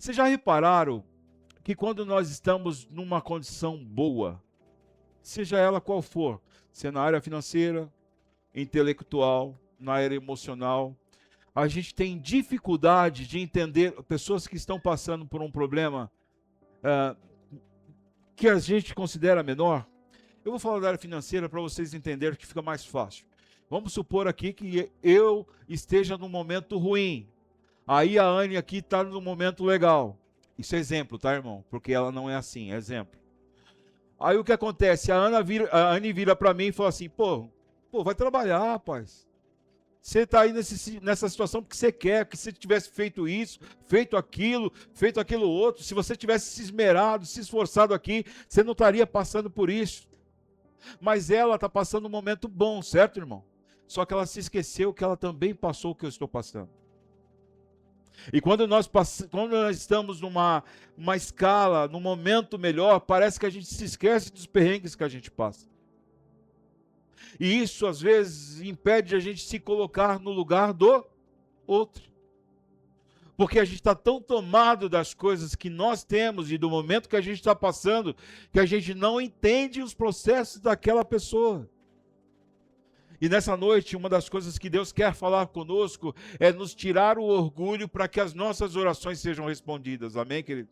Vocês já repararam que quando nós estamos numa condição boa, seja ela qual for, se é na área financeira, intelectual, na área emocional, a gente tem dificuldade de entender pessoas que estão passando por um problema ah, que a gente considera menor. Eu vou falar da área financeira para vocês entenderem que fica mais fácil. Vamos supor aqui que eu esteja num momento ruim. Aí a Anne aqui está num momento legal. Isso é exemplo, tá, irmão? Porque ela não é assim, é exemplo. Aí o que acontece? A Anne vira para mim e fala assim, pô, vai trabalhar, rapaz. Você está aí nessa situação porque você quer, que você tivesse feito isso, feito aquilo outro. Se você tivesse se esmerado, se esforçado aqui, você não estaria passando por isso. Mas ela está passando um momento bom, certo, irmão? Só que ela se esqueceu que ela também passou o que eu estou passando. E quando nós estamos numa escala, num momento melhor, parece que a gente se esquece dos perrengues que a gente passa. E isso, às vezes, impede a gente se colocar no lugar do outro. Porque a gente está tão tomado das coisas que nós temos e do momento que a gente está passando, que a gente não entende os processos daquela pessoa. E nessa noite, uma das coisas que Deus quer falar conosco é nos tirar o orgulho para que as nossas orações sejam respondidas. Amém, querido?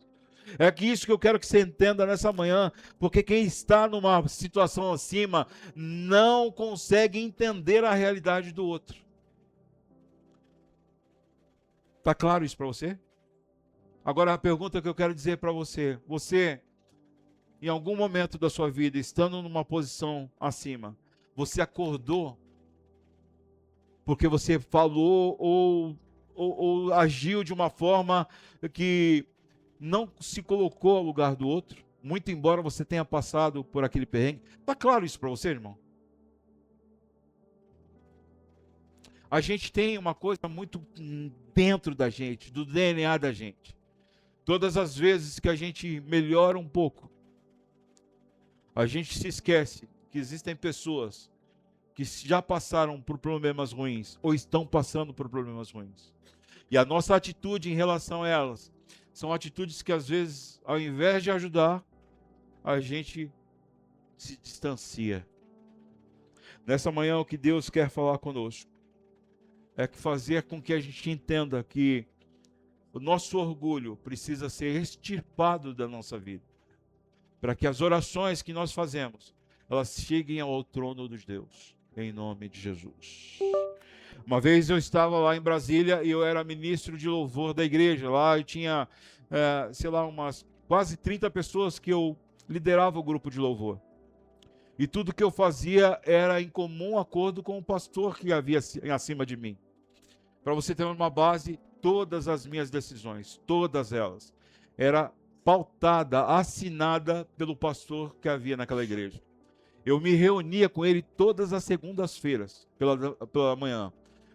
É que isso que eu quero que você entenda nessa manhã, porque quem está numa situação acima não consegue entender a realidade do outro. Está claro isso para você? Agora a pergunta que eu quero dizer para você, em algum momento da sua vida, estando numa posição acima, você acordou porque você falou ou agiu de uma forma que não se colocou ao lugar do outro, muito embora você tenha passado por aquele perrengue. Está claro isso para você, irmão? A gente tem uma coisa muito dentro da gente, do DNA da gente. Todas as vezes que a gente melhora um pouco, a gente se esquece que existem pessoas que já passaram por problemas ruins ou estão passando por problemas ruins. E a nossa atitude em relação a elas são atitudes que às vezes, ao invés de ajudar, a gente se distancia. Nessa manhã, o que Deus quer falar conosco é que fazer com que a gente entenda que o nosso orgulho precisa ser extirpado da nossa vida, para que as orações que nós fazemos, elas cheguem ao trono dos Deus, em nome de Jesus. Uma vez eu estava lá em Brasília e eu era ministro de louvor da igreja. Lá eu tinha, umas quase 30 pessoas que eu liderava o grupo de louvor. E tudo que eu fazia era em comum acordo com o pastor que havia acima de mim. Para você ter uma base, todas as minhas decisões, todas elas, era pautada, assinada pelo pastor que havia naquela igreja. Eu me reunia com ele todas as segundas-feiras, pela manhã.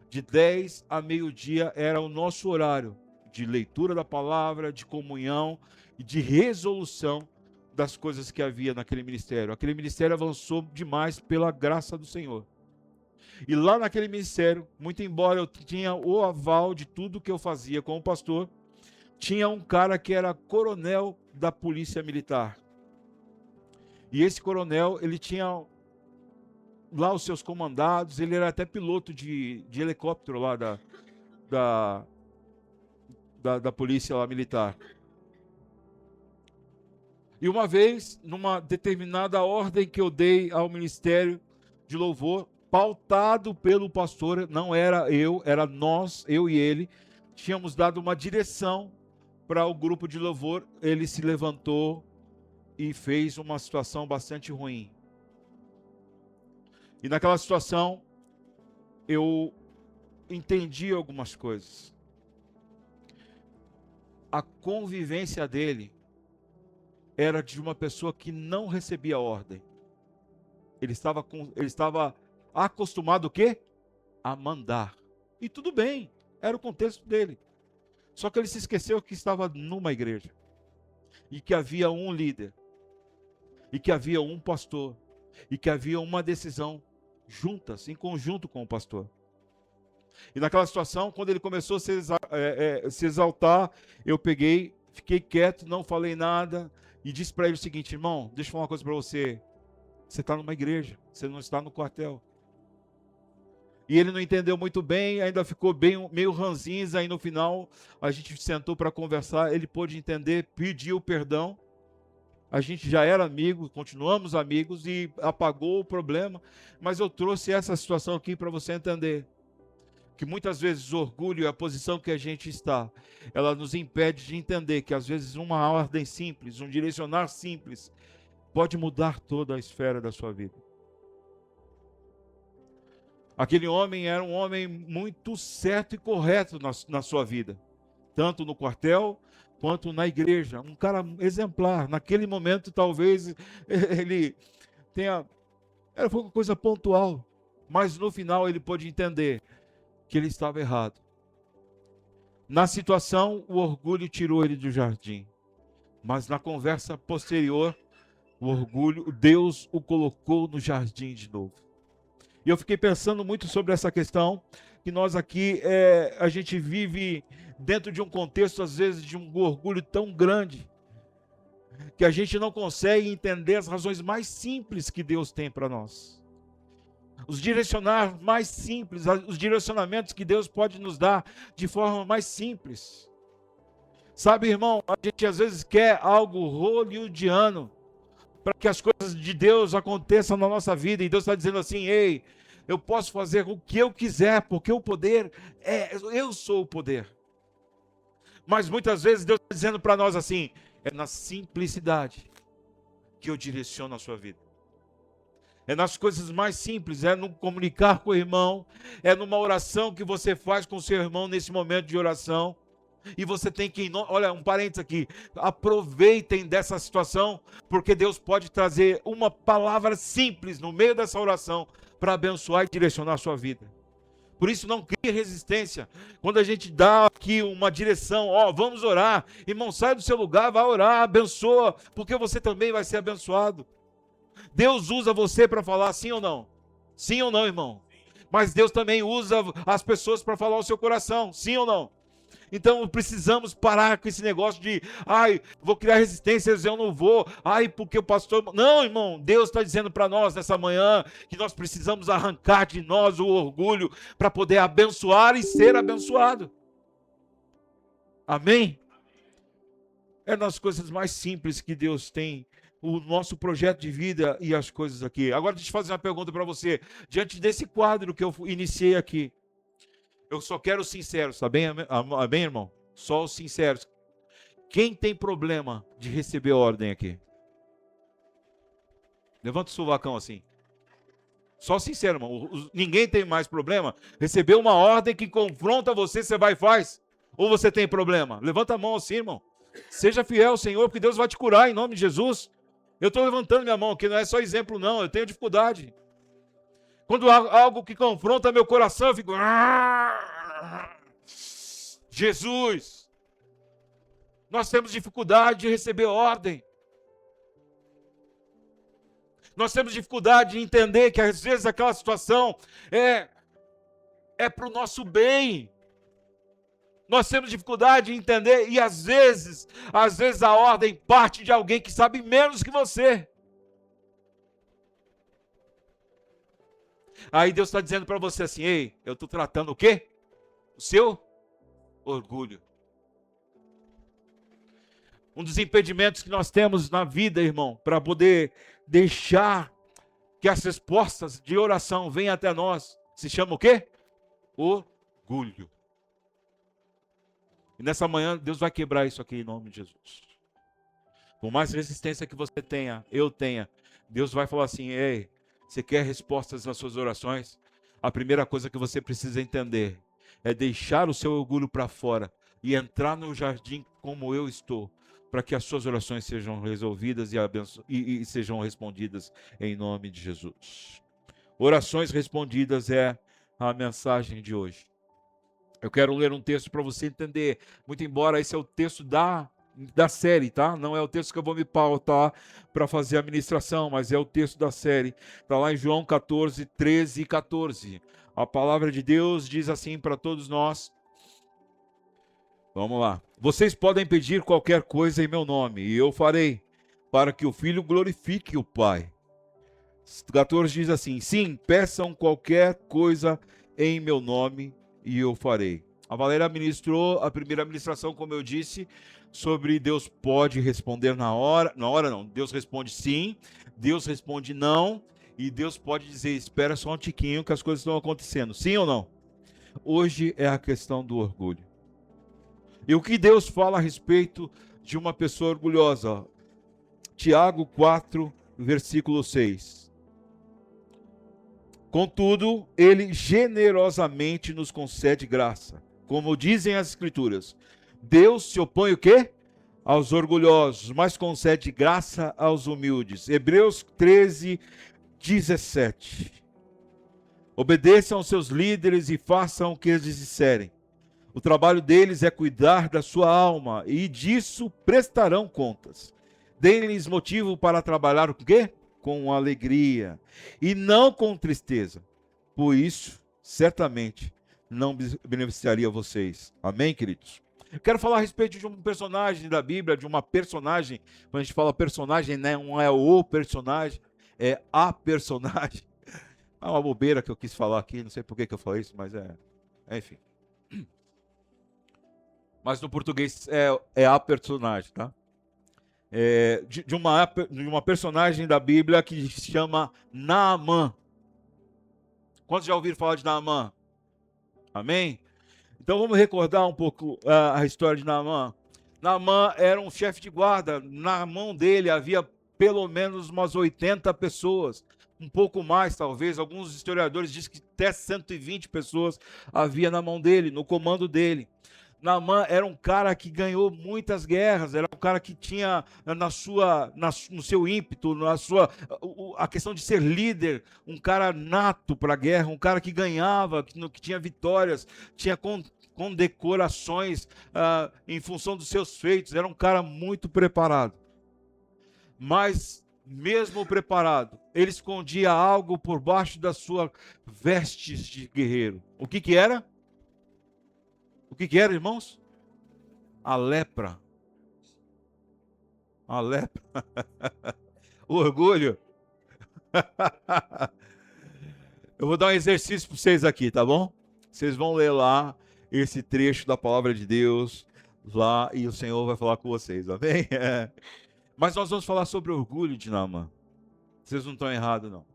De 10 a meio-dia era o nosso horário de leitura da palavra, de comunhão e de resolução das coisas que havia naquele ministério. Aquele ministério avançou demais pela graça do Senhor. E lá naquele ministério, muito embora eu tinha o aval de tudo que eu fazia como pastor, tinha um cara que era coronel da polícia militar. E esse coronel, ele tinha lá os seus comandados, ele era até piloto de helicóptero lá da polícia lá militar. E uma vez, numa determinada ordem que eu dei ao ministério de louvor, pautado pelo pastor, não era eu, era nós, eu e ele, tínhamos dado uma direção para o grupo de louvor, ele se levantou e fez uma situação bastante ruim. E naquela situação, eu entendi algumas coisas. A convivência dele era de uma pessoa que não recebia ordem. Ele estava acostumado o quê? A mandar. E tudo bem, era o contexto dele. Só que ele se esqueceu que estava numa igreja. E que havia um líder. E que havia um pastor. E que havia uma decisão juntas, em conjunto com o pastor. E naquela situação, quando ele começou a se exaltar, eu peguei, fiquei quieto, não falei nada e disse para ele o seguinte: irmão, deixa eu falar uma coisa para você. Você está numa igreja, você não está no quartel. E ele não entendeu muito bem, ainda ficou meio ranzinza. Aí no final a gente sentou para conversar, ele pôde entender, pediu perdão. A gente já era amigo, continuamos amigos e apagou o problema. Mas eu trouxe essa situação aqui para você entender que muitas vezes o orgulho e a posição que a gente está, ela nos impede de entender que às vezes uma ordem simples, um direcionar simples, pode mudar toda a esfera da sua vida. Aquele homem era um homem muito certo e correto na sua vida, tanto no quartel quanto na igreja. Um cara exemplar. Naquele momento, talvez ele foi uma coisa pontual, mas no final ele pôde entender que ele estava errado. Na situação, o orgulho tirou ele do jardim, mas na conversa posterior, o orgulho, Deus o colocou no jardim de novo. E eu fiquei pensando muito sobre essa questão, que nós aqui, a gente vive dentro de um contexto, às vezes, de um orgulho tão grande, que a gente não consegue entender as razões mais simples que Deus tem para nós. Os direcionar mais simples, os direcionamentos que Deus pode nos dar de forma mais simples. Sabe, irmão, a gente às vezes quer algo hollywoodiano para que as coisas de Deus aconteçam na nossa vida, e Deus está dizendo assim: ei, eu posso fazer o que eu quiser, porque o poder eu sou o poder. Mas muitas vezes Deus está dizendo para nós assim: é na simplicidade que eu direciono a sua vida. É nas coisas mais simples, é no comunicar com o irmão, é numa oração que você faz com o seu irmão nesse momento de oração. E você tem que, olha, um parênteses aqui, aproveitem dessa situação, porque Deus pode trazer uma palavra simples no meio dessa oração para abençoar e direcionar a sua vida. Por isso não crie resistência. Quando a gente dá aqui uma direção, vamos orar, irmão, sai do seu lugar, vai orar, abençoa, porque você também vai ser abençoado. Deus usa você para falar sim ou não? Sim ou não, irmão? Mas Deus também usa as pessoas para falar o seu coração, sim ou não? Então precisamos parar com esse negócio de, vou criar resistências, eu não vou, porque o pastor... Não, irmão, Deus está dizendo para nós nessa manhã que nós precisamos arrancar de nós o orgulho para poder abençoar e ser abençoado. Amém? É nas coisas mais simples que Deus tem o nosso projeto de vida e as coisas aqui. Agora deixa eu fazer uma pergunta para você. Diante desse quadro que eu iniciei aqui, eu só quero os sinceros, tá bem, bem, irmão? Só os sinceros. Quem tem problema de receber ordem aqui? Levanta o sovacão assim. Só sincero, irmão. Ninguém tem mais problema. Receber uma ordem que confronta você, você vai e faz? Ou você tem problema? Levanta a mão assim, irmão. Seja fiel ao Senhor, porque Deus vai te curar em nome de Jesus. Eu estou levantando minha mão aqui, não é só exemplo não, eu tenho dificuldade. Quando há algo que confronta meu coração, eu fico... Jesus! Nós temos dificuldade de receber ordem. Nós temos dificuldade de entender que às vezes aquela situação é para o nosso bem. Nós temos dificuldade de entender e às vezes a ordem parte de alguém que sabe menos que você. Aí Deus está dizendo para você assim: ei, eu estou tratando o quê? O seu orgulho. Um dos impedimentos que nós temos na vida, irmão, para poder deixar que as respostas de oração venham até nós, se chama o quê? Orgulho. E nessa manhã Deus vai quebrar isso aqui em nome de Jesus. Por mais resistência que você tenha, eu tenha, Deus vai falar assim: ei, você quer respostas nas suas orações? A primeira coisa que você precisa entender é deixar o seu orgulho para fora e entrar no jardim como eu estou, para que as suas orações sejam resolvidas e sejam respondidas em nome de Jesus. Orações respondidas é a mensagem de hoje. Eu quero ler um texto para você entender, muito embora esse é o texto da série, tá? Não é o texto que eu vou me pautar para fazer a ministração, mas é o texto da série. Está lá em João 14, 13 e 14. A palavra de Deus diz assim para todos nós. Vamos lá. Vocês podem pedir qualquer coisa em meu nome, e eu farei, para que o Filho glorifique o Pai. 14 diz assim: sim, peçam qualquer coisa em meu nome, e eu farei. A Valéria ministrou a primeira ministração, como eu disse, sobre Deus pode responder na hora. Na hora não, Deus responde sim, Deus responde não, e Deus pode dizer, espera só um tiquinho que as coisas estão acontecendo. Sim ou não? Hoje é a questão do orgulho. E o que Deus fala a respeito de uma pessoa orgulhosa? Tiago 4, versículo 6. Contudo, ele generosamente nos concede graça. Como dizem as Escrituras, Deus se opõe o quê? Aos orgulhosos, mas concede graça aos humildes. Hebreus 13, 17. Obedeçam aos seus líderes e façam o que eles disserem. O trabalho deles é cuidar da sua alma, e disso prestarão contas. Deem-lhes motivo para trabalhar o quê? Com alegria, e não com tristeza. Por isso, certamente, não beneficiaria vocês. Amém, queridos? Eu quero falar a respeito de um personagem da Bíblia, de uma personagem. Quando a gente fala personagem, não é o personagem, é a personagem. É uma bobeira que eu quis falar aqui, não sei por que eu falei isso, mas enfim. Mas no português é a personagem, tá? De uma personagem da Bíblia que se chama Naamã. Quantos já ouviram falar de Naamã? Amém? Então vamos recordar um pouco a história de Naamã. Naamã era um chefe de guarda. Na mão dele havia pelo menos umas 80 pessoas. Um pouco mais, talvez. Alguns historiadores dizem que até 120 pessoas havia na mão dele, no comando dele. Naamã era um cara que ganhou muitas guerras, era um cara que tinha no seu ímpeto, a questão de ser líder, um cara nato para a guerra, um cara que ganhava, que tinha vitórias, tinha condecorações em função dos seus feitos, era um cara muito preparado. Mas, mesmo preparado, ele escondia algo por baixo das suas vestes de guerreiro. O que era? O que era, irmãos? A lepra. A lepra. O orgulho. Eu vou dar um exercício para vocês aqui, tá bom? Vocês vão ler lá esse trecho da palavra de Deus lá e o Senhor vai falar com vocês, amém? Mas nós vamos falar sobre o orgulho de Naamã. Vocês não estão errados, não.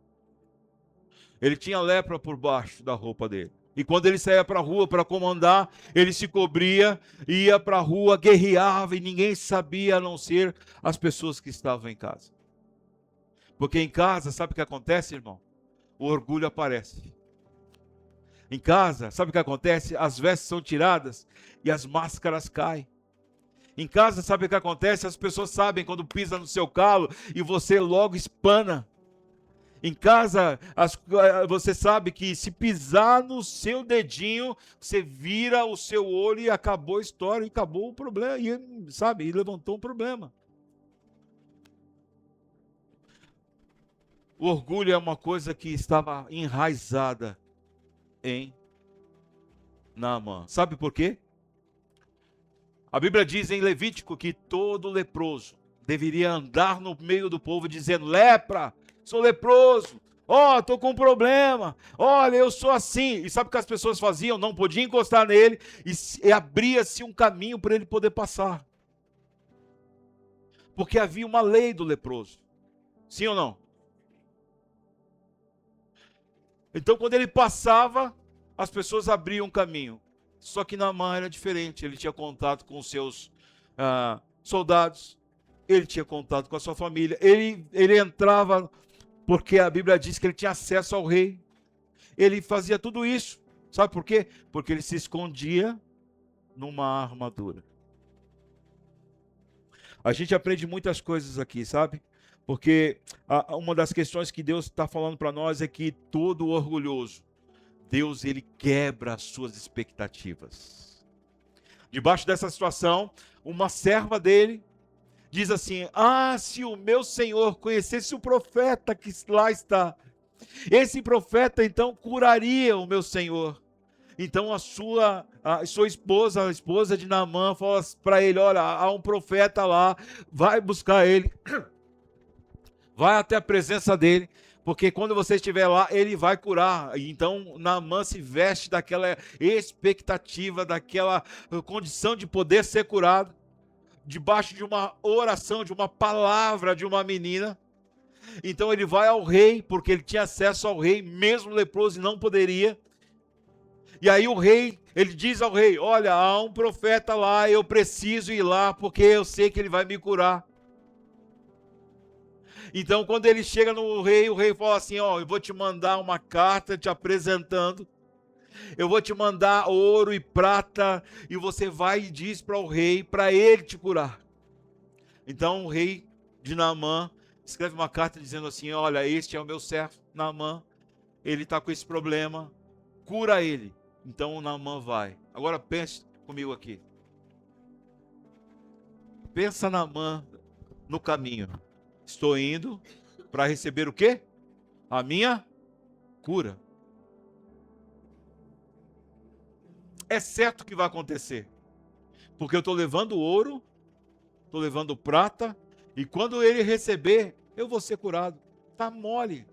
Ele tinha lepra por baixo da roupa dele. E quando ele saía para a rua para comandar, ele se cobria, ia para a rua, guerreava, e ninguém sabia a não ser as pessoas que estavam em casa. Porque em casa, sabe o que acontece, irmão? O orgulho aparece. Em casa, sabe o que acontece? As vestes são tiradas e as máscaras caem. Em casa, sabe o que acontece? As pessoas sabem quando pisa no seu calo e você logo espana. Em casa, você sabe que se pisar no seu dedinho, você vira o seu olho e acabou a história, e acabou o problema, e levantou um problema. O orgulho é uma coisa que estava enraizada em Naamã. Sabe por quê? A Bíblia diz em Levítico que todo leproso deveria andar no meio do povo dizendo: lepra, sou leproso, estou com um problema, olha, eu sou assim. E sabe o que as pessoas faziam? Não podiam encostar nele e abria-se um caminho para ele poder passar. Porque havia uma lei do leproso. Sim ou não? Então quando ele passava, as pessoas abriam um caminho. Só que Naamã era diferente, ele tinha contato com os seus soldados, ele tinha contato com a sua família, ele entrava, porque a Bíblia diz que ele tinha acesso ao rei, ele fazia tudo isso, sabe por quê? Porque ele se escondia numa armadura. A gente aprende muitas coisas aqui, sabe? Porque uma das questões que Deus está falando para nós é que todo orgulhoso, Deus, ele quebra as suas expectativas. Debaixo dessa situação, uma serva dele diz assim: se o meu senhor conhecesse o profeta que lá está, esse profeta então curaria o meu senhor. Então a sua esposa, a esposa de Naamã, fala para ele: olha, há um profeta lá, vai buscar ele, vai até a presença dele, porque quando você estiver lá, ele vai curar. Então Naamã se veste daquela expectativa, daquela condição de poder ser curado, debaixo de uma oração, de uma palavra de uma menina. Então ele vai ao rei, porque ele tinha acesso ao rei, mesmo leproso e não poderia. E aí o rei, ele diz ao rei: olha, há um profeta lá, eu preciso ir lá, porque eu sei que ele vai me curar. Então quando ele chega no rei, o rei fala assim: ó, eu vou te mandar uma carta te apresentando, eu vou te mandar ouro e prata, e você vai e diz para o rei, para ele te curar. Então o rei de Naamã escreve uma carta dizendo assim: olha, este é o meu servo Naamã, ele está com esse problema, cura ele. Então o Naamã vai. Agora pense comigo aqui. Pensa Naamã no caminho. Estou indo para receber o quê? A minha cura. É certo que vai acontecer. Porque eu estou levando ouro, estou levando prata, e quando ele receber, eu vou ser curado. Está mole.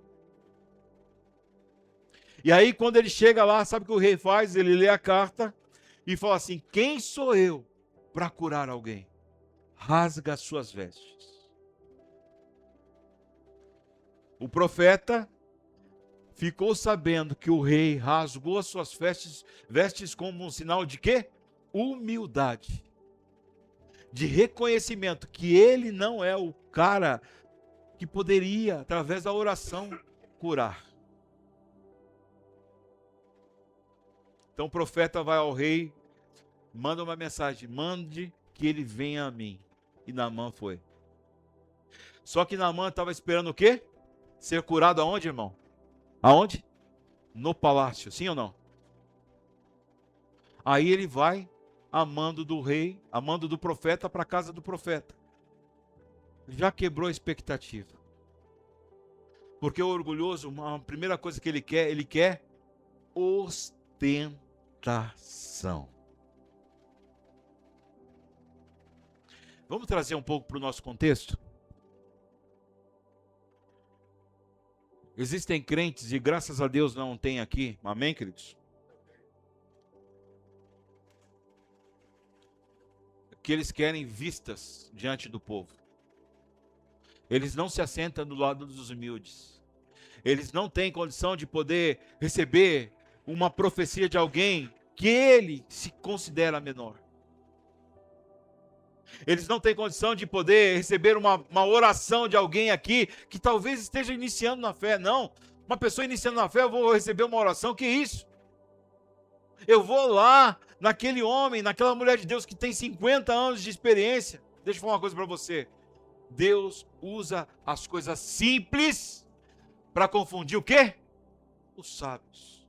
E aí quando ele chega lá, sabe o que o rei faz? Ele lê a carta e fala assim: quem sou eu para curar alguém? Rasga as suas vestes. O profeta ficou sabendo que o rei rasgou as suas vestes como um sinal de quê? Humildade. De reconhecimento que ele não é o cara que poderia, através da oração, curar. Então o profeta vai ao rei, manda uma mensagem: mande que ele venha a mim. E Naamã foi. Só que Naamã estava esperando o quê? Ser curado aonde, irmão? Aonde? No palácio, sim ou não? Aí ele vai, amando do rei, amando do profeta, para a casa do profeta. Já quebrou a expectativa. Porque o orgulhoso, a primeira coisa que ele quer ostentação. Vamos trazer um pouco para o nosso contexto? Existem crentes, e graças a Deus não tem aqui, amém, queridos? Que eles querem vistas diante do povo. Eles não se assentam do lado dos humildes. Eles não têm condição de poder receber uma profecia de alguém que ele se considera menor. Eles não têm condição de poder receber uma oração de alguém aqui que talvez esteja iniciando na fé. Não, uma pessoa iniciando na fé, eu vou receber uma oração, que isso? Eu vou lá, naquele homem, naquela mulher de Deus que tem 50 anos de experiência. Deixa eu falar uma coisa para você. Deus usa as coisas simples para confundir o quê? Os sábios.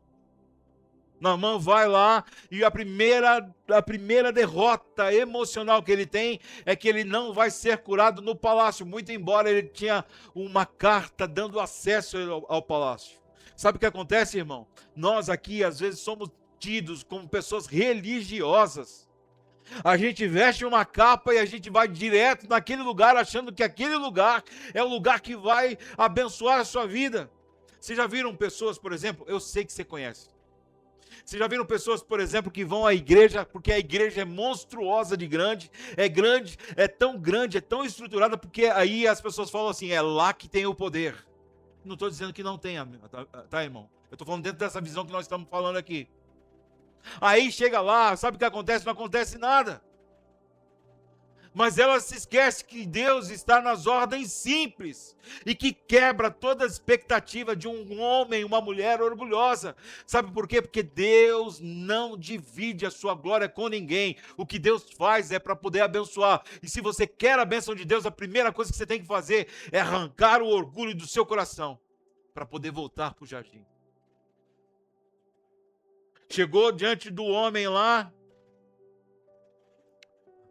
Naamã vai lá e a primeira derrota emocional que ele tem é que ele não vai ser curado no palácio, muito embora ele tinha uma carta dando acesso ao palácio. Sabe o que acontece, irmão? Nós aqui às vezes somos tidos como pessoas religiosas. A gente veste uma capa e a gente vai direto naquele lugar achando que aquele lugar é o lugar que vai abençoar a sua vida. Vocês já viram pessoas, por exemplo, eu sei que você conhece. Vocês já viram pessoas, por exemplo, que vão à igreja, porque a igreja é monstruosa de grande, é tão estruturada, porque aí as pessoas falam assim, é lá que tem o poder. Não estou dizendo que não tenha, tá, irmão? Eu estou falando dentro dessa visão que nós estamos falando aqui. Aí chega lá, sabe o que acontece? Não acontece nada. Mas ela se esquece que Deus está nas ordens simples e que quebra toda a expectativa de um homem, uma mulher orgulhosa. Sabe por quê? Porque Deus não divide a sua glória com ninguém. O que Deus faz é para poder abençoar. E se você quer a bênção de Deus, a primeira coisa que você tem que fazer é arrancar o orgulho do seu coração para poder voltar para o jardim. Chegou diante do homem lá.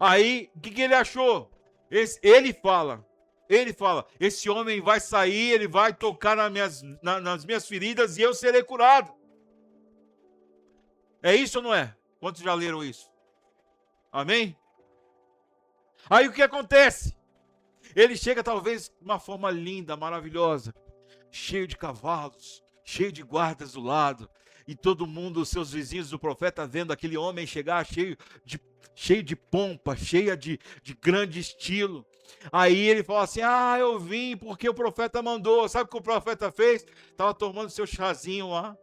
Aí, o que ele achou? Ele fala, esse homem vai sair, ele vai tocar nas minhas feridas e eu serei curado. É isso ou não é? Quantos já leram isso? Amém? Aí o que acontece? Ele chega talvez de uma forma linda, maravilhosa, cheio de cavalos, cheio de guardas do lado, e todo mundo, os seus vizinhos do profeta, vendo aquele homem chegar cheio de pompa, cheia de grande estilo. Aí ele fala assim: ah, eu vim porque o profeta mandou. Sabe o que o profeta fez? Estava tomando seu chazinho lá,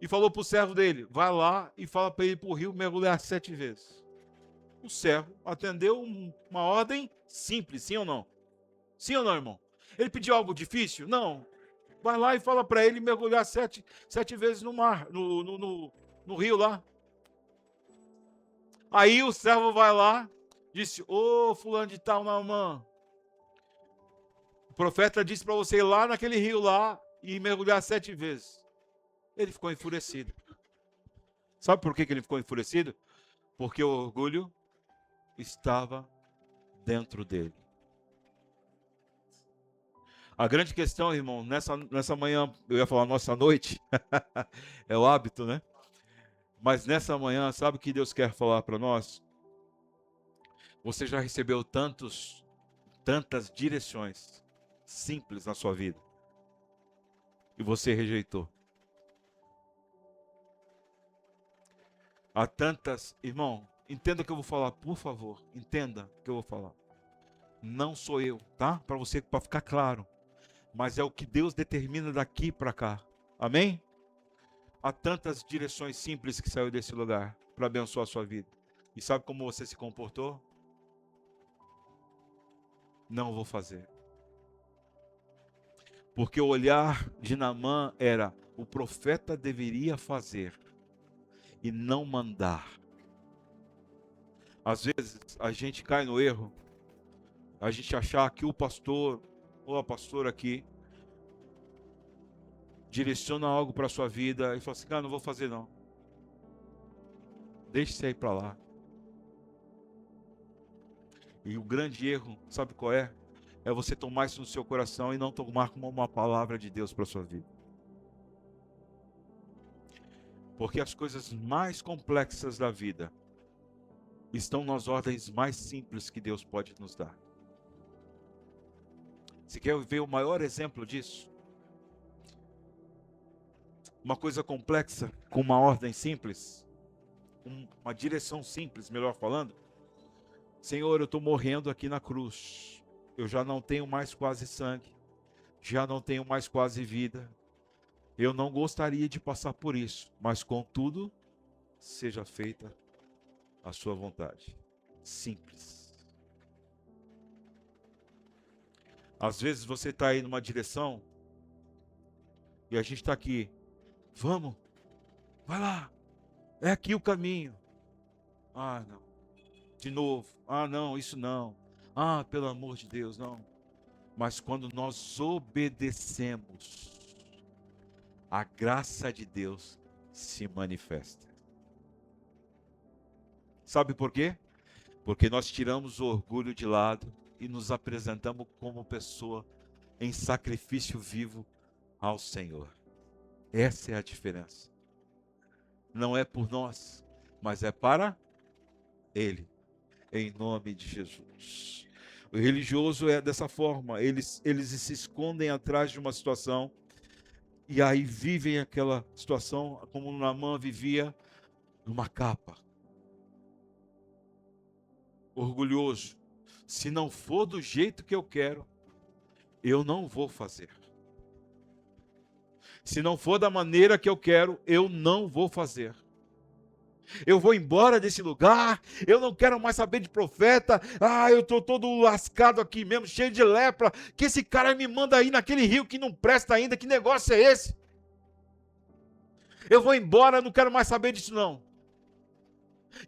e falou para o servo dele: vai lá e fala para ele ir para o rio mergulhar 7 vezes. O servo atendeu uma ordem simples, sim ou não? Sim ou não, irmão? Ele pediu algo difícil? Não. Vai lá e fala para ele mergulhar sete vezes no mar, no rio lá. Aí o servo vai lá, disse: ô fulano de tal, Naamã, o profeta disse para você ir lá naquele rio lá e mergulhar 7 vezes. Ele ficou enfurecido. Sabe por que ele ficou enfurecido? Porque o orgulho estava dentro dele. A grande questão, irmão, nessa manhã, eu ia falar nossa noite, é o hábito, né? Mas nessa manhã, sabe o que Deus quer falar para nós? Você já recebeu tantas direções simples na sua vida e você rejeitou. Há tantas, irmão, entenda o que eu vou falar, por favor, entenda o que eu vou falar. Não sou eu, tá? Para ficar claro. Mas é o que Deus determina daqui para cá. Amém? Há tantas direções simples que saiu desse lugar para abençoar a sua vida. E sabe como você se comportou? Não vou fazer. Porque o olhar de Naamã era: o profeta deveria fazer e não mandar. Às vezes a gente cai no erro, a gente achar que o pastor ou a pastora aqui direciona algo para a sua vida e fala assim: cara, não vou fazer não. Deixe isso aí para lá. E o grande erro, sabe qual é? É você tomar isso no seu coração e não tomar como uma palavra de Deus para a sua vida. Porque as coisas mais complexas da vida estão nas ordens mais simples que Deus pode nos dar. Você quer ver o maior exemplo disso? Uma coisa complexa com uma ordem simples, uma direção simples, melhor falando. Senhor, eu estou morrendo aqui na cruz. Eu já não tenho mais quase sangue. Já não tenho mais quase vida. Eu não gostaria de passar por isso, mas contudo, seja feita a sua vontade. Simples. Às vezes você está aí numa direção e a gente está aqui. Vamos, vai lá, é aqui o caminho. Ah, não. De novo, ah, não, isso não. Ah, pelo amor de Deus, não. Mas quando nós obedecemos, a graça de Deus se manifesta. Sabe por quê? Porque nós tiramos o orgulho de lado e nos apresentamos como pessoa em sacrifício vivo ao Senhor. Essa é a diferença. Não é por nós, mas é para Ele, em nome de Jesus. O religioso é dessa forma, eles se escondem atrás de uma situação e aí vivem aquela situação como Naamã vivia, numa capa. Orgulhoso. Se não for do jeito que eu quero, eu não vou fazer. Se não for da maneira que eu quero, eu não vou fazer. Eu vou embora desse lugar, eu não quero mais saber de profeta. Ah, eu estou todo lascado aqui mesmo, cheio de lepra. Que esse cara me manda aí naquele rio que não presta ainda, que negócio é esse? Eu vou embora, não quero mais saber disso não.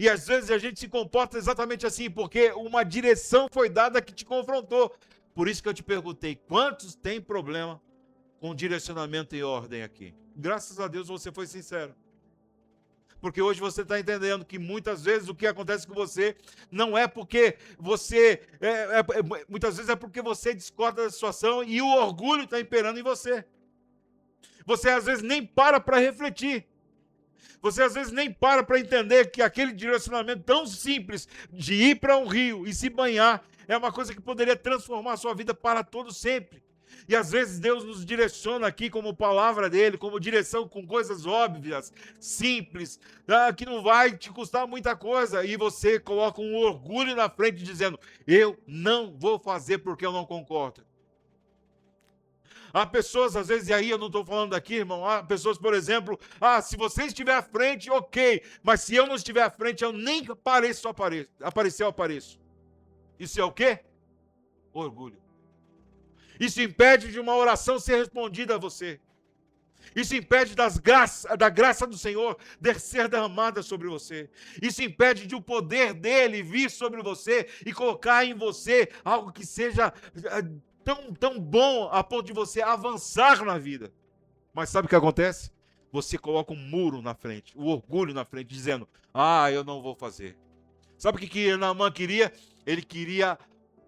E às vezes a gente se comporta exatamente assim, porque uma direção foi dada que te confrontou. Por isso que eu te perguntei, quantos têm problema com direcionamento e ordem aqui? Graças a Deus você foi sincero. Porque hoje você está entendendo que muitas vezes o que acontece com você não é porque você, muitas vezes é porque você discorda da situação e o orgulho está imperando em você. Você às vezes nem para refletir. Você às vezes nem para entender que aquele direcionamento tão simples de ir para um rio e se banhar é uma coisa que poderia transformar a sua vida para todo sempre. E às vezes Deus nos direciona aqui como palavra dele, como direção com coisas óbvias, simples, que não vai te custar muita coisa. E você coloca um orgulho na frente dizendo, eu não vou fazer porque eu não concordo. Há pessoas, às vezes, e aí eu não estou falando daqui, irmão, há pessoas, por exemplo, se você estiver à frente, ok, mas se eu não estiver à frente, eu nem apareço, aparecer eu apareço. Isso é o quê? Orgulho. Isso impede de uma oração ser respondida a você. Isso impede da graça do Senhor ser derramada sobre você. Isso impede de o poder dele vir sobre você e colocar em você algo que seja tão bom a ponto de você avançar na vida. Mas sabe o que acontece? Você coloca um muro na frente, o orgulho na frente, dizendo, eu não vou fazer. Sabe o que Naamã queria? Ele queria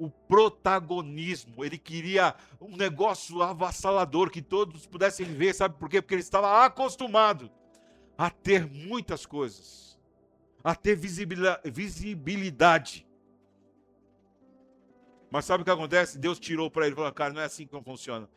o protagonismo, ele queria um negócio avassalador, que todos pudessem ver, sabe por quê? Porque ele estava acostumado a ter muitas coisas, a ter visibilidade. Mas sabe o que acontece? Deus tirou para ele, falou, cara, não é assim que funciona.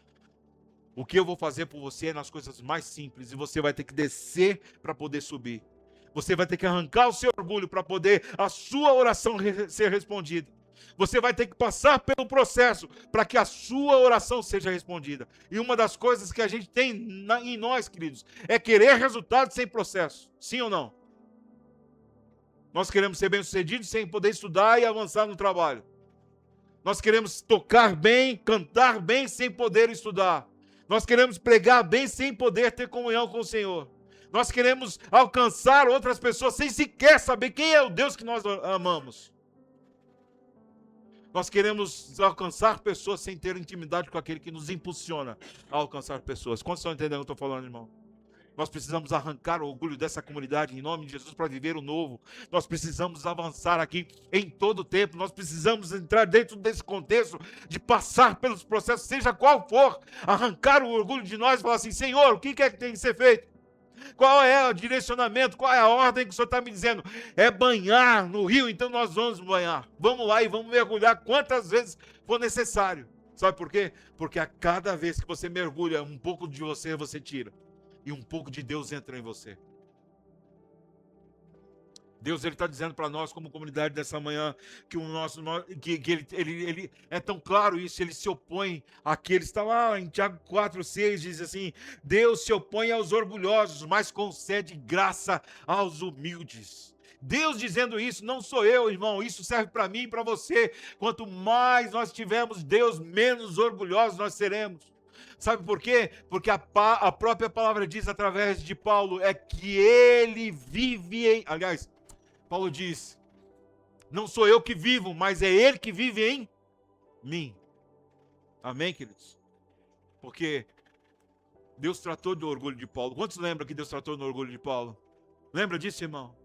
O que eu vou fazer por você é nas coisas mais simples, e você vai ter que descer para poder subir. Você vai ter que arrancar o seu orgulho para poder a sua oração ser respondida. Você vai ter que passar pelo processo para que a sua oração seja respondida. E uma das coisas que a gente tem em nós, queridos, é querer resultado sem processo. Sim ou não? Nós queremos ser bem-sucedidos sem poder estudar e avançar no trabalho. Nós queremos tocar bem, cantar bem sem poder estudar. Nós queremos pregar bem sem poder ter comunhão com o Senhor. Nós queremos alcançar outras pessoas sem sequer saber quem é o Deus que nós amamos. Nós queremos alcançar pessoas sem ter intimidade com aquele que nos impulsiona a alcançar pessoas. Quantos estão entendendo o que eu estou falando, irmão? Nós precisamos arrancar o orgulho dessa comunidade em nome de Jesus para viver o novo. Nós precisamos avançar aqui em todo o tempo. Nós precisamos entrar dentro desse contexto de passar pelos processos, seja qual for, arrancar o orgulho de nós e falar assim, Senhor, o que é que tem que ser feito? Qual é o direcionamento? Qual é a ordem que o Senhor está me dizendo? É banhar no rio, então nós vamos banhar. Vamos lá e vamos mergulhar quantas vezes for necessário. Sabe por quê? Porque a cada vez que você mergulha, um pouco de você tira. E um pouco de Deus entra em você. Deus ele está dizendo para nós, como comunidade dessa manhã, que ele é tão claro isso, ele se opõe àqueles. Está lá em Tiago 4,6, diz assim: Deus se opõe aos orgulhosos, mas concede graça aos humildes. Deus dizendo isso, não sou eu, irmão, isso serve para mim e para você. Quanto mais nós tivermos Deus, menos orgulhosos nós seremos. Sabe por quê? Porque a própria palavra diz através de Paulo, é que ele vive em... Aliás, Paulo diz, não sou eu que vivo, mas é ele que vive em mim. Amém, queridos? Porque Deus tratou do orgulho de Paulo. Quantos lembram que Deus tratou do orgulho de Paulo? Lembra disso, irmão?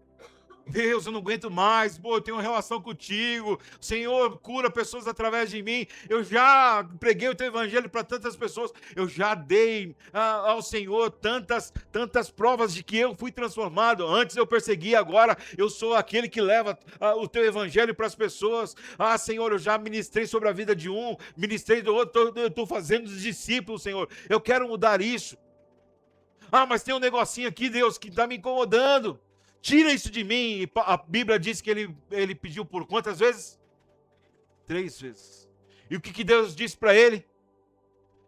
Deus, eu não aguento mais, eu tenho uma relação contigo, Senhor, cura pessoas através de mim, eu já preguei o teu evangelho para tantas pessoas, eu já dei ao Senhor tantas provas de que eu fui transformado, antes eu perseguia, agora eu sou aquele que leva o teu evangelho para as pessoas, Senhor, eu já ministrei sobre a vida de um, ministrei do outro, eu estou fazendo os discípulos, Senhor, eu quero mudar isso, mas tem um negocinho aqui, Deus, que está me incomodando, tira isso de mim. E a Bíblia diz que ele pediu por quantas vezes? 3 vezes. E o que Deus disse para ele?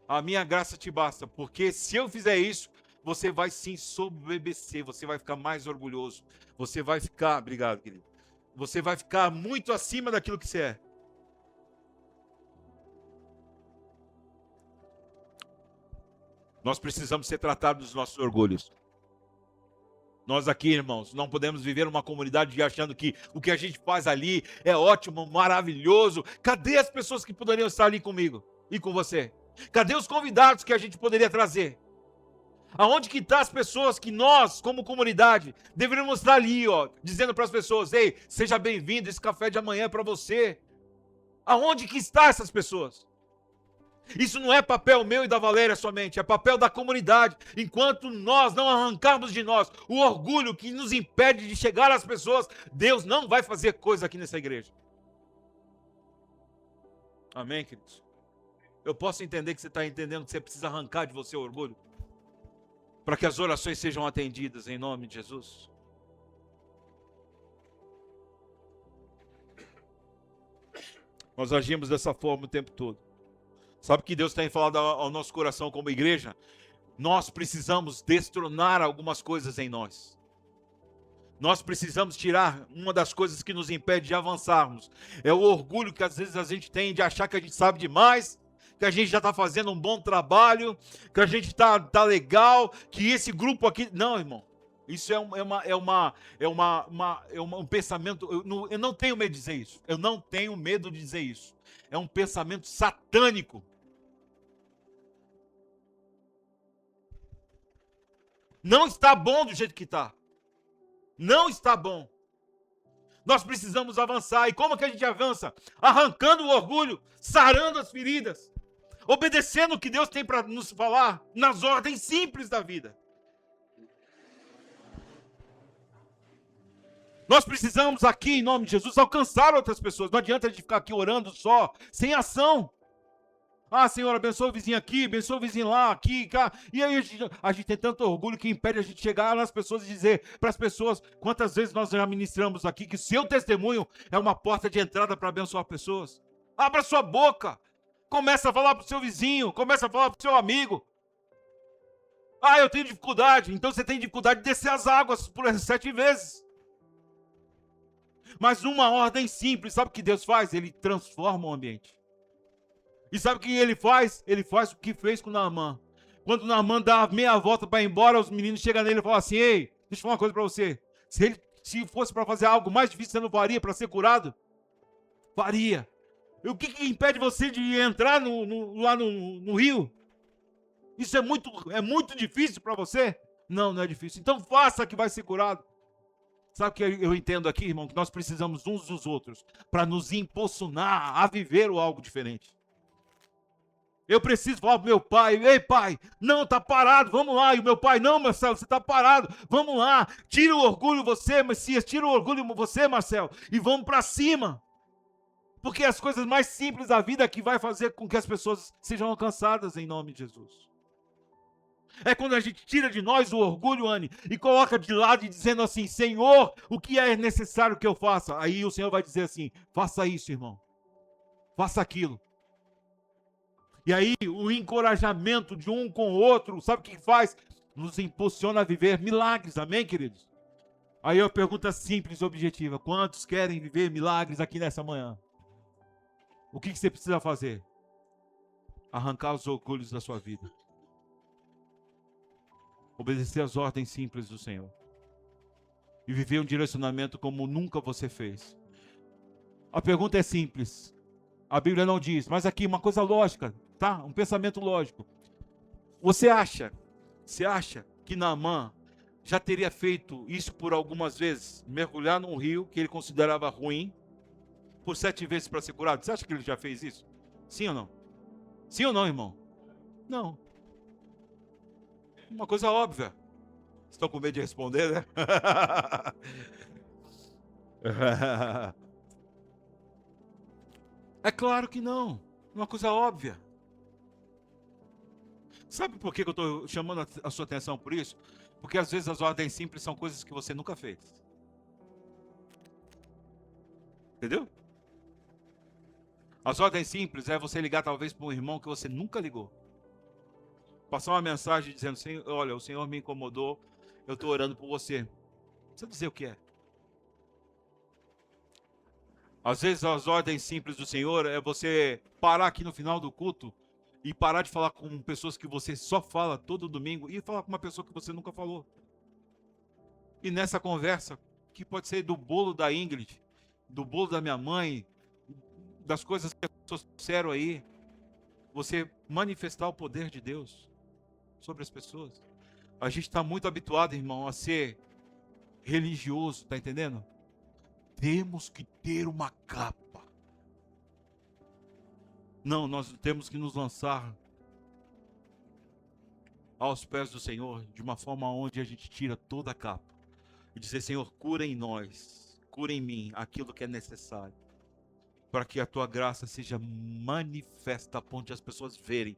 A minha graça te basta, porque se eu fizer isso, você vai sim soberbecer, você vai ficar mais orgulhoso, você vai ficar, obrigado querido, você vai ficar muito acima daquilo que você é. Nós precisamos ser tratados dos nossos orgulhos. Nós aqui, irmãos, não podemos viver uma comunidade achando que o que a gente faz ali é ótimo, maravilhoso. Cadê as pessoas que poderiam estar ali comigo e com você? Cadê os convidados que a gente poderia trazer? Aonde que estão as pessoas que nós, como comunidade, deveríamos estar ali, dizendo para as pessoas, ei, seja bem-vindo, esse café de amanhã é para você. Aonde que estão essas pessoas? Isso não é papel meu e da Valéria somente, é papel da comunidade. Enquanto nós não arrancarmos de nós o orgulho que nos impede de chegar às pessoas, Deus não vai fazer coisa aqui nessa igreja. Amém, queridos? Eu posso entender que você está entendendo que você precisa arrancar de você o orgulho, para que as orações sejam atendidas em nome de Jesus. Nós agimos dessa forma o tempo todo. Sabe o que Deus tem falado ao nosso coração como igreja? Nós precisamos destronar algumas coisas em nós. Nós precisamos tirar uma das coisas que nos impede de avançarmos. É o orgulho que às vezes a gente tem de achar que a gente sabe demais, que a gente já está fazendo um bom trabalho, que a gente está legal, que esse grupo aqui... Não, irmão. Isso é um pensamento... Eu não tenho medo de dizer isso. Eu não tenho medo de dizer isso. É um pensamento satânico. Não está bom do jeito que está. Não está bom. Nós precisamos avançar. E como que a gente avança? Arrancando o orgulho, sarando as feridas, obedecendo o que Deus tem para nos falar nas ordens simples da vida. Nós precisamos aqui, em nome de Jesus, alcançar outras pessoas. Não adianta a gente ficar aqui orando só, sem ação. Ah, Senhor, abençoa o vizinho aqui, abençoa o vizinho lá, aqui, cá. E aí a gente tem tanto orgulho que impede a gente chegar nas pessoas e dizer para as pessoas quantas vezes nós já ministramos aqui que seu testemunho é uma porta de entrada para abençoar pessoas. Abra sua boca. Começa a falar para o seu vizinho, começa a falar para o seu amigo. Ah, eu tenho dificuldade. Então você tem dificuldade de descer as águas por 7 vezes. Mas numa ordem simples, sabe o que Deus faz? Ele transforma o ambiente. E sabe o que ele faz? Ele faz o que fez com Naamã. Quando Naamã dá meia volta para ir embora, os meninos chegam nele e falam assim: ei, deixa eu falar uma coisa para você. Se fosse para fazer algo mais difícil, você não faria para ser curado? Faria. E o que impede você de entrar lá no rio? Isso é muito difícil para você? Não, não é difícil. Então faça que vai ser curado. Sabe o que eu entendo aqui, irmão? Que nós precisamos uns dos outros para nos impulsionar a viver algo diferente. Eu preciso falar pro meu pai: ei, pai, não, tá parado, vamos lá. E o meu pai: não, Marcelo, você tá parado, vamos lá. Tira o orgulho você, Messias, tira o orgulho você, Marcelo, e vamos para cima. Porque é as coisas mais simples da vida que vai fazer com que as pessoas sejam alcançadas em nome de Jesus. É quando a gente tira de nós o orgulho, Anne, e coloca de lado e dizendo assim: Senhor, o que é necessário que eu faça? Aí o Senhor vai dizer assim: faça isso, irmão. Faça aquilo. E aí o encorajamento de um com o outro, sabe o que faz? Nos impulsiona a viver milagres, amém, queridos? Aí a pergunta simples e objetiva: quantos querem viver milagres aqui nessa manhã? O que você precisa fazer? Arrancar os orgulhos da sua vida. Obedecer às ordens simples do Senhor. E viver um direcionamento como nunca você fez. A pergunta é simples. A Bíblia não diz, mas aqui uma coisa lógica, tá? Um pensamento lógico. Você acha que Naamã já teria feito isso por algumas vezes? Mergulhar num rio que ele considerava ruim, por 7 vezes para ser curado? Você acha que ele já fez isso? Sim ou não? Sim ou não, irmão? Não. Uma coisa óbvia. Estão com medo de responder, né? É claro que não. Uma coisa óbvia. Sabe por que eu estou chamando a sua atenção por isso? Porque às vezes as ordens simples são coisas que você nunca fez. Entendeu? As ordens simples é você ligar talvez para um irmão que você nunca ligou. Passar uma mensagem dizendo assim: olha, o Senhor me incomodou, eu estou orando por você. Não precisa dizer o que é. Às vezes as ordens simples do Senhor é você parar aqui no final do culto e parar de falar com pessoas que você só fala todo domingo e falar com uma pessoa que você nunca falou. E nessa conversa, que pode ser do bolo da Ingrid, do bolo da minha mãe, das coisas que as pessoas disseram aí, você manifestar o poder de Deus sobre as pessoas. A gente está muito habituado, irmão, a ser religioso, tá entendendo? Temos que ter uma capa. Não, nós temos que nos lançar aos pés do Senhor de uma forma onde a gente tira toda a capa e dizer: Senhor, cura em nós, cura em mim aquilo que é necessário, para que a tua graça seja manifesta a ponto de as pessoas verem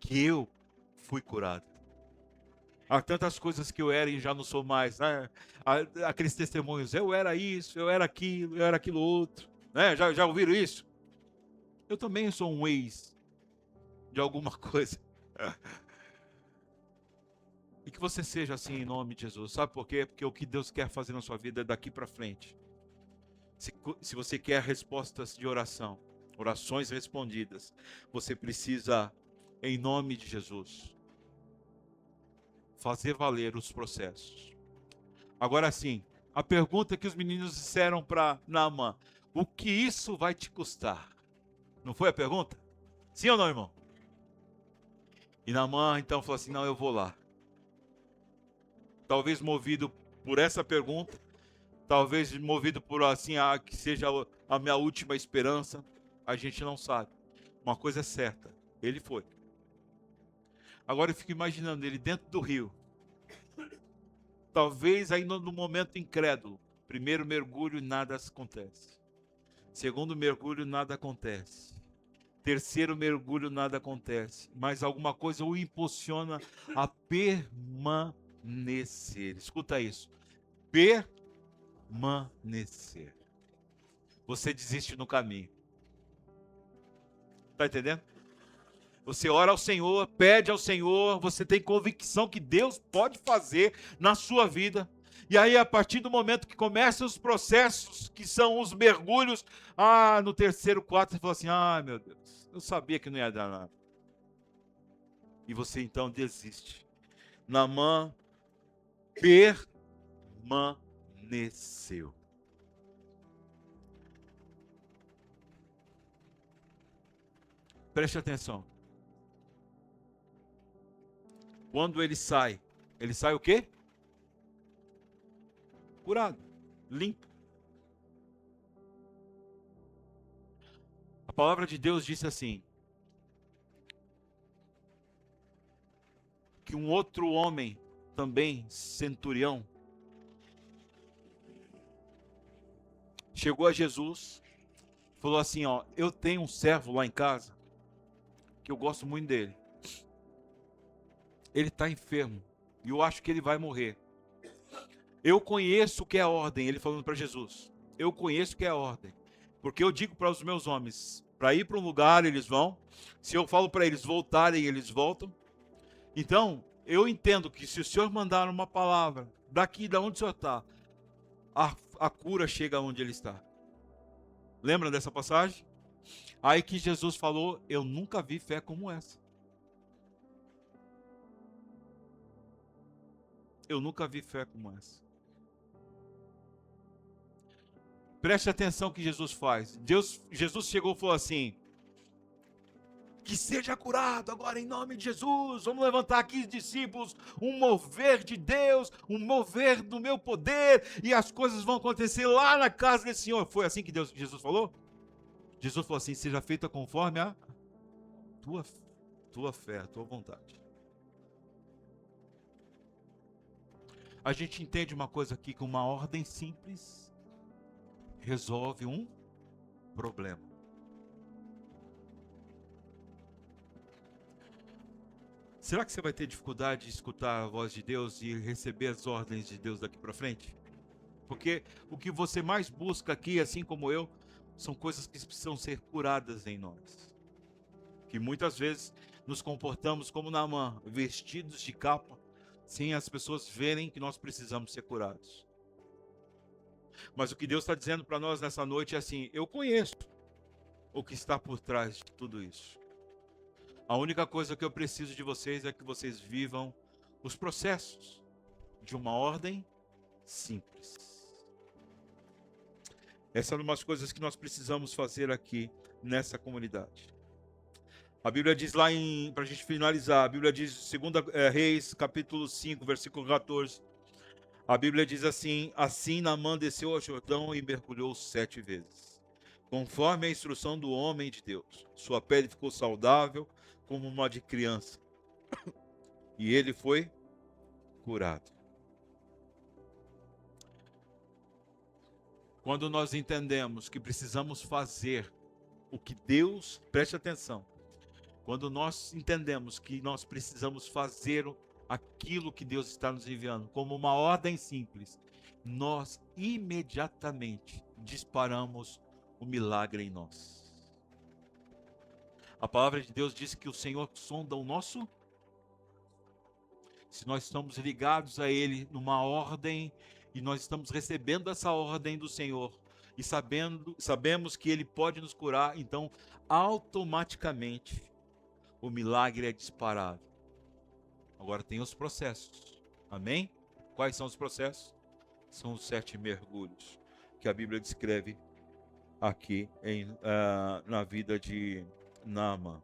que eu fui curado. Há tantas coisas que eu era e já não sou mais, né? Aqueles testemunhos: eu era isso, eu era aquilo outro, né? Já ouviram isso? Eu também sou um ex de alguma coisa. E que você seja assim em nome de Jesus. Sabe por quê? Porque o que Deus quer fazer na sua vida é daqui para frente. Se você quer respostas de oração, orações respondidas, você precisa, em nome de Jesus, fazer valer os processos. Agora sim, a pergunta que os meninos disseram para Naamã: o que isso vai te custar? Não foi a pergunta? Sim ou não, irmão? E Naamã então falou assim: não, eu vou lá. Talvez movido por essa pergunta, talvez movido por assim, que seja a minha última esperança, a gente não sabe. Uma coisa é certa, ele foi. Agora eu fico imaginando ele dentro do rio. Talvez ainda no momento incrédulo. Primeiro mergulho, nada acontece. Segundo mergulho, nada acontece. Terceiro mergulho, nada acontece. Mas alguma coisa o impulsiona a permanecer. Escuta isso. Permanecer. Você desiste no caminho. Está entendendo? Você ora ao Senhor, pede ao Senhor, você tem convicção que Deus pode fazer na sua vida. E aí, a partir do momento que começam os processos, que são os mergulhos, no terceiro, quarto, você fala assim: meu Deus, eu sabia que não ia dar nada. E você então desiste. Naamã permaneceu. Preste atenção. Quando ele sai o quê? Curado, limpo. A palavra de Deus disse assim: que um outro homem, também centurião, chegou a Jesus, falou assim: eu tenho um servo lá em casa, que eu gosto muito dele. Ele está enfermo, e eu acho que ele vai morrer. Eu conheço o que é a ordem, ele falando para Jesus. Eu conheço o que é a ordem, porque eu digo para os meus homens, para ir para um lugar, eles vão. Se eu falo para eles voltarem, eles voltam. Então, eu entendo que se o Senhor mandar uma palavra, daqui de onde o Senhor está, a cura chega onde ele está. Lembra dessa passagem? Aí que Jesus falou: eu nunca vi fé como essa. Eu nunca vi fé como essa. Preste atenção o que Jesus faz. Jesus chegou e falou assim: que seja curado agora em nome de Jesus. Vamos levantar aqui, discípulos, um mover de Deus, um mover do meu poder, e as coisas vão acontecer lá na casa desse Senhor. Foi assim que Jesus falou? Jesus falou assim: seja feita conforme a tua fé, a tua vontade. A gente entende uma coisa aqui, que uma ordem simples resolve um problema. Será que você vai ter dificuldade de escutar a voz de Deus e receber as ordens de Deus daqui para frente? Porque o que você mais busca aqui, assim como eu, são coisas que precisam ser curadas em nós. Que muitas vezes nos comportamos como Naamã, vestidos de capa, sem as pessoas verem que nós precisamos ser curados. Mas o que Deus está dizendo para nós nessa noite é assim: eu conheço o que está por trás de tudo isso. A única coisa que eu preciso de vocês é que vocês vivam os processos de uma ordem simples. Essa é uma das coisas que nós precisamos fazer aqui nessa comunidade. A Bíblia diz lá, para a gente finalizar, a Bíblia diz, 2 Reis, capítulo 5, versículo 14. A Bíblia diz assim: assim Naamã desceu ao Jordão e mergulhou 7 vezes. conforme a instrução do homem de Deus. Sua pele ficou saudável como uma de criança. E ele foi curado. Quando nós entendemos que precisamos fazer o que Deus, preste atenção, quando nós entendemos que nós precisamos fazer aquilo que Deus está nos enviando, como uma ordem simples, nós imediatamente disparamos o milagre em nós. A palavra de Deus diz que o Senhor sonda o nosso. Se nós estamos ligados a Ele numa ordem, e nós estamos recebendo essa ordem do Senhor, e sabemos que Ele pode nos curar, então automaticamente o milagre é disparado. Agora tem os processos, amém? Quais são os processos? São os 7 mergulhos que a Bíblia descreve aqui na vida de Naamã.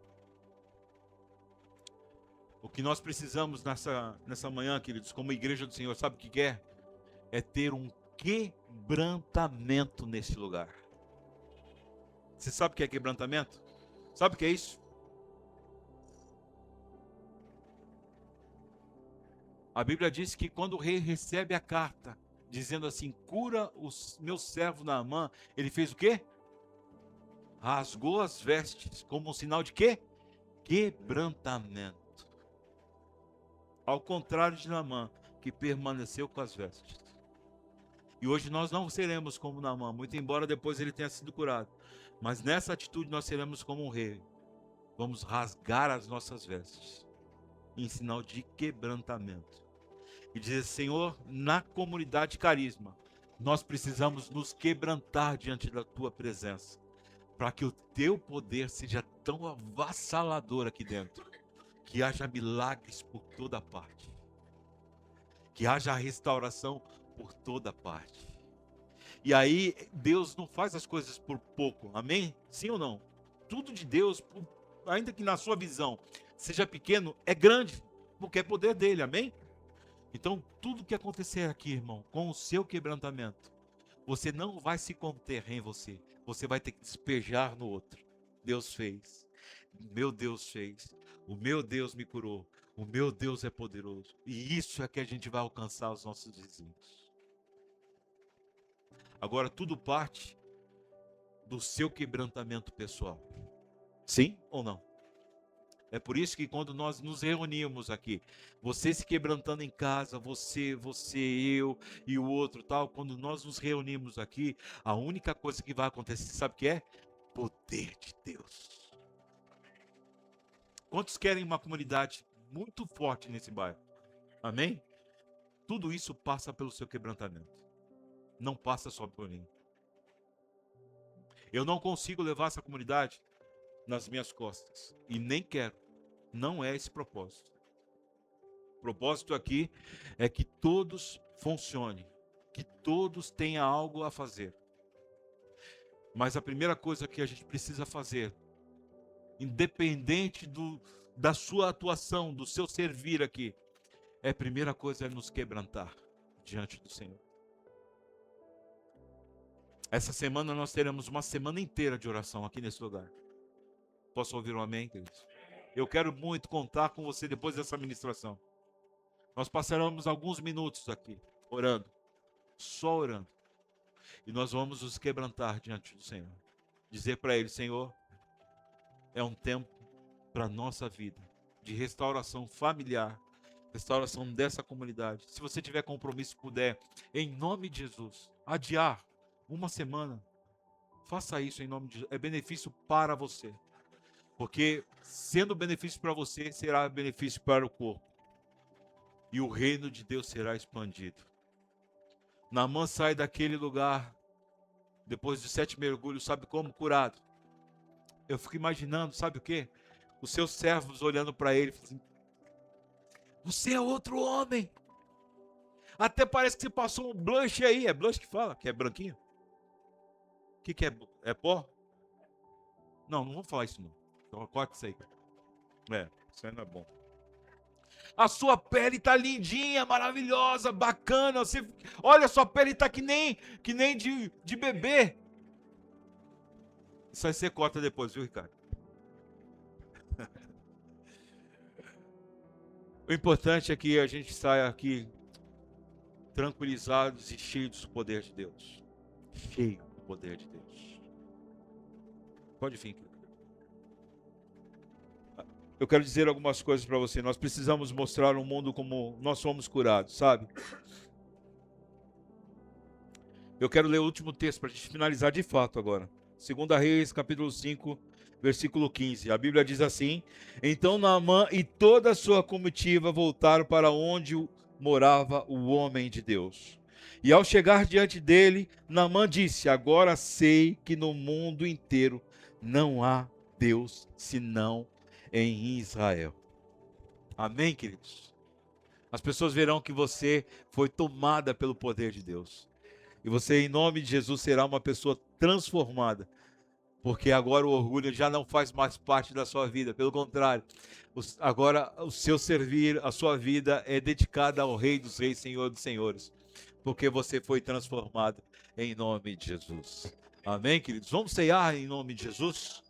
O que nós precisamos nessa manhã, queridos, como igreja do Senhor, sabe o que é? É ter um quebrantamento nesse lugar. Você sabe o que é quebrantamento? Sabe o que é isso? A Bíblia diz que quando o rei recebe a carta, dizendo assim, cura o meu servo Naamã, ele fez o quê? Rasgou as vestes, como um sinal de quê? Quebrantamento. Ao contrário de Naamã, que permaneceu com as vestes. E hoje nós não seremos como Naamã, muito embora depois ele tenha sido curado. Mas nessa atitude nós seremos como um rei. Vamos rasgar as nossas vestes, em sinal de quebrantamento. E dizer, Senhor, na comunidade Carisma, nós precisamos nos quebrantar diante da Tua presença, para que o Teu poder seja tão avassalador aqui dentro, que haja milagres por toda parte, que haja restauração por toda parte. E aí Deus não faz as coisas por pouco, amém? Sim ou não? Tudo de Deus, ainda que na sua visão seja pequeno, é grande, porque é poder dele, amém? Então tudo que acontecer aqui, irmão, com o seu quebrantamento, você não vai se conter em você, você vai ter que despejar no outro. Deus fez, meu Deus fez, o meu Deus me curou, o meu Deus é poderoso. E isso é que a gente vai alcançar os nossos vizinhos. Agora tudo parte do seu quebrantamento pessoal. Sim ou não? É por isso que quando nós nos reunimos aqui, você se quebrantando em casa, você, eu e o outro tal, quando nós nos reunimos aqui, a única coisa que vai acontecer, sabe o que é? Poder de Deus. Quantos querem uma comunidade muito forte nesse bairro? Amém? Tudo isso passa pelo seu quebrantamento. Não passa só por mim. Eu não consigo levar essa comunidade nas minhas costas. E nem quero. Não é esse propósito. O propósito aqui é que todos funcionem. Que todos tenham algo a fazer. Mas a primeira coisa que a gente precisa fazer, independente da sua atuação, do seu servir aqui, a primeira coisa é nos quebrantar diante do Senhor. Essa semana nós teremos uma semana inteira de oração aqui nesse lugar. Posso ouvir um amém, queridos? Eu quero muito contar com você depois dessa ministração. Nós passaremos alguns minutos aqui, orando. Só orando. E nós vamos nos quebrantar diante do Senhor. Dizer para Ele, Senhor, é um tempo para a nossa vida, de restauração familiar, restauração dessa comunidade. Se você tiver compromisso, puder, em nome de Jesus, adiar uma semana, faça isso em nome de Jesus. É benefício para você. Porque sendo benefício para você, será benefício para o corpo. E o reino de Deus será expandido. Naamã sai daquele lugar, depois de 7 mergulhos, sabe como? Curado. Eu fico imaginando, sabe o quê? Os seus servos olhando para ele, assim, você é outro homem. Até parece que você passou um blush aí. É blush que fala? Que é branquinho? O que é? É pó? Não vou falar isso não. Então, corta isso aí. Isso aí não é bom. A sua pele tá lindinha, maravilhosa, bacana. Olha, a sua pele tá que nem de bebê. Isso aí você corta depois, viu, Ricardo? O importante é que a gente saia aqui tranquilizados e cheios do poder de Deus. Cheio do poder de Deus. Pode vir, querido. Eu quero dizer algumas coisas para você. Nós precisamos mostrar ao mundo como nós somos curados, sabe? Eu quero ler o último texto para a gente finalizar de fato agora. 2 Reis, capítulo 5, versículo 15. A Bíblia diz assim: Então Naamã e toda a sua comitiva voltaram para onde morava o homem de Deus. E ao chegar diante dele, Naamã disse: Agora sei que no mundo inteiro não há Deus senão em Israel. Amém, queridos? As pessoas verão que você foi tomada pelo poder de Deus. E você, em nome de Jesus, será uma pessoa transformada. Porque agora o orgulho já não faz mais parte da sua vida. Pelo contrário, agora o seu servir, a sua vida é dedicada ao Rei dos Reis, Senhor dos Senhores. Porque você foi transformado em nome de Jesus. Amém, queridos? Vamos ceiar em nome de Jesus?